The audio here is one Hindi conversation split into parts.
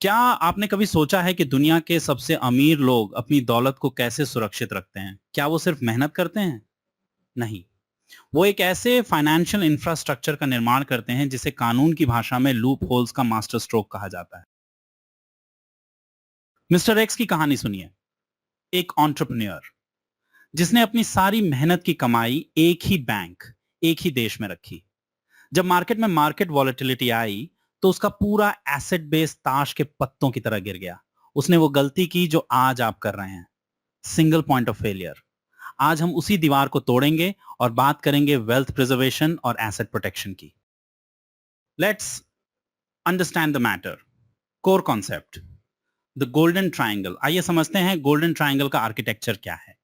क्या आपने कभी सोचा है कि दुनिया के सबसे अमीर लोग अपनी दौलत को कैसे सुरक्षित रखते हैं? क्या वो सिर्फ मेहनत करते हैं? नहीं। वो एक ऐसे फाइनेंशियल इंफ्रास्ट्रक्चर का निर्माण करते हैं जिसे कानून की भाषा में लूप होल्स का मास्टर स्ट्रोक कहा जाता है। मिस्टर एक्स की कहानी सुनिए। एक एंटरप्रेन्योर जिसने अपनी सारी मेहनत की कमाई एक ही बैंक, एक ही देश में रखी। जब मार्केट में मार्केट वॉलेटिलिटी आई, तो उसका पूरा एसेट बेस ताश के पत्तों की तरह गिर गया। उसने वो गलती की जो आज आप कर रहे हैं, सिंगल पॉइंट ऑफ फेलियर। आज हम उसी दीवार को तोड़ेंगे और बात करेंगे वेल्थ प्रिजर्वेशन और एसेट प्रोटेक्शन की। Let's understand the matter. Core concept, the golden triangle. आइए समझते हैं गोल्डन ट्रायंगल का आर्किटेक्चर क्या है।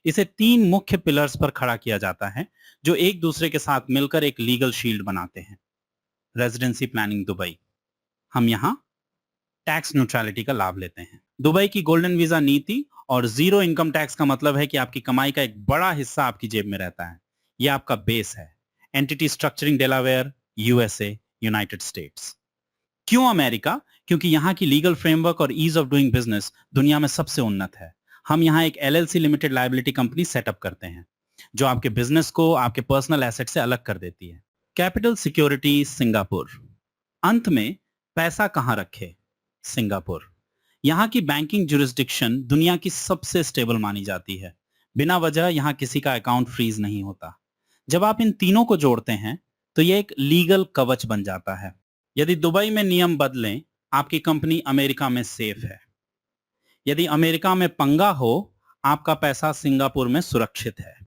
इसे तीन मुख्य पिलर्स पर खड़ा किया जाता है जो एक दूसरे के साथ मिलकर एक लीगल शील्ड बनाते हैं। रेजिडेंसी प्लानिंग दुबई, हम यहां टैक्स न्यूट्रलिटी का लाभ लेते हैं। दुबई की गोल्डन वीजा नीति और जीरो इनकम टैक्स का मतलब है कि आपकी कमाई का एक बड़ा हिस्सा आपकी जेब में रहता है। यह आपका बेस है। Entity structuring Delaware, USA, United states. क्यों अमेरिका? क्योंकि यहां की लीगल फ्रेमवर्क और ईज ऑफ डूइंग बिजनेस दुनिया में सबसे उन्नत है। हम यहां एक LLC limited liability company setup करते हैं जो आपके बिजनेस को आपके पर्सनल एसेट से अलग कर देती है। Capital security Singapore. अंत में पैसा कहां रखे? सिंगापुर। यहां की बैंकिंग जुरिस्डिक्शन दुनिया की सबसे स्टेबल मानी जाती है। बिना वजह यहां किसी का अकाउंट फ्रीज नहीं होता। जब आप इन तीनों को जोड़ते हैं तो यह एक लीगल कवच बन जाता है। यदि दुबई में नियम बदलें, आपकी कंपनी अमेरिका में सेफ है। यदि अमेरिका में पंगा हो, आपका पैसा सिंगापुर में सुरक्षित है।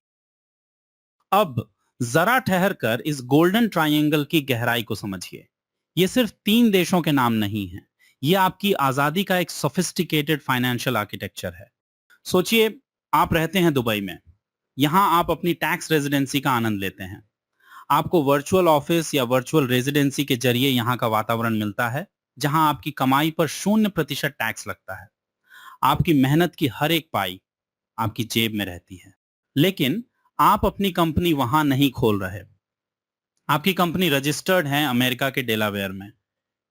अब जरा ठहर कर इस गोल्डन ट्रायंगल की गहराई को समझिए। ये सिर्फ तीन देशों के नाम नहीं है, ये आपकी आजादी का एक सोफिस्टिकेटेड फाइनेंशियल आर्किटेक्चर है। सोचिए, आप रहते हैं दुबई में। यहां आप अपनी टैक्स रेजिडेंसी का आनंद लेते हैं। आपको वर्चुअल ऑफिस या वर्चुअल रेजिडेंसी के जरिए यहां का वातावरण मिलता है जहां आपकी कमाई पर 0% टैक्स लगता है। आपकी मेहनत की हर एक पाई आपकी जेब में रहती है। लेकिन आप अपनी कंपनी वहां नहीं खोल रहे। आपकी कंपनी रजिस्टर्ड है अमेरिका के डेलावेयर में।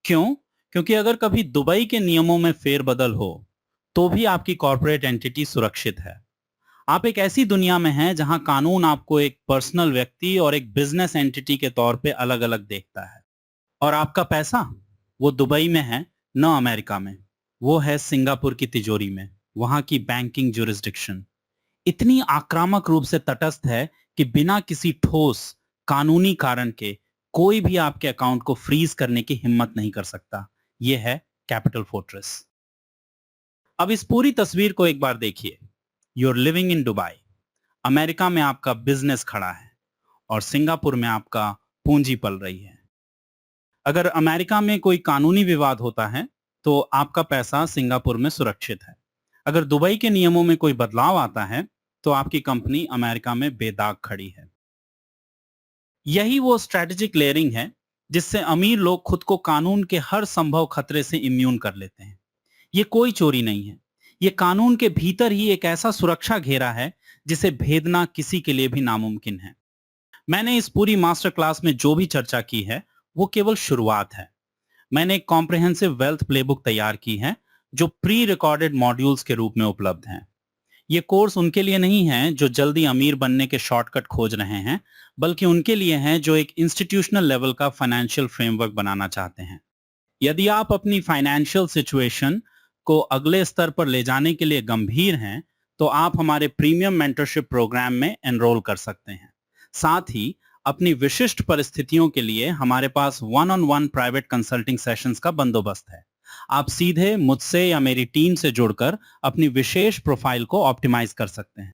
क्यों? क्योंकि अगर कभी दुबई के नियमों में फेरबदल हो, तो भी आपकी कॉर्पोरेट एंटिटी सुरक्षित है। आप एक ऐसी दुनिया में हैं जहां कानून आपको एक पर्सनल व्यक्ति और एक बिजनेस एंटिटी के तौर पे अलग-अलग देखता है। और आपका पैसा, वो दुबई में है, न अमेरिका में। वो है सिंगापुर की तिजोरी में। वहां की बैंकिंग जुरिस्डिक्शन इतनी आक्रामक रूप से तटस्थ है कि बिना किसी ठोस कानूनी कारण के कोई भी आपके अकाउंट को फ्रीज करने की हिम्मत नहीं कर सकता। यह है कैपिटल फोर्ट्रेस। अब इस पूरी तस्वीर को एक बार देखिए। You are living in Dubai. America में आपका बिजनेस खड़ा है और सिंगापुर में आपका पूंजी पल रही है। अगर अमेरिका में कोई कानूनी विवाद होता है तो आपका पैसा सिंगापुर में सुरक्षित है। अगर दुबई के नियमों में कोई बदलाव आता है तो आपकी कंपनी अमेरिका में बेदाग खड़ी है। यही वो स्ट्रेटेजिक लेयरिंग है जिससे अमीर लोग खुद को कानून के हर संभव खतरे से इम्यून कर लेते हैं। ये कोई चोरी नहीं है। ये कानून के भीतर ही एक ऐसा सुरक्षा घेरा है जिसे भेदना किसी के लिए भी नामुमकिन है। मैंने इस पूरी मास्टर क्लास में जो भी चर्चा की है वो केवल शुरुआत है। मैंने एक कॉम्प्रिहेंसिव वेल्थ प्लेबुक तैयार की है जो प्री रिकॉर्डेड मॉड्यूल्स के रूप में उपलब्ध हैं। ये कोर्स उनके लिए नहीं है जो जल्दी अमीर बनने के शॉर्टकट खोज रहे हैं, बल्कि उनके लिए हैं जो एक इंस्टीट्यूशनल लेवल का फाइनेंशियल फ्रेमवर्क बनाना चाहते हैं। यदि आप अपनी फाइनेंशियल सिचुएशन को अगले स्तर पर ले जाने के लिए गंभीर हैं, तो आप हमारे प्रीमियम मेंटरशिप प्रोग्राम में एनरोल कर सकते हैं। साथ ही अपनी विशिष्ट परिस्थितियों के लिए हमारे पास one on one private consulting sessions का बंदोबस्त है। आप सीधे मुझसे या मेरी टीम से जुड़कर अपनी विशेष प्रोफाइल को ऑप्टिमाइज कर सकते हैं।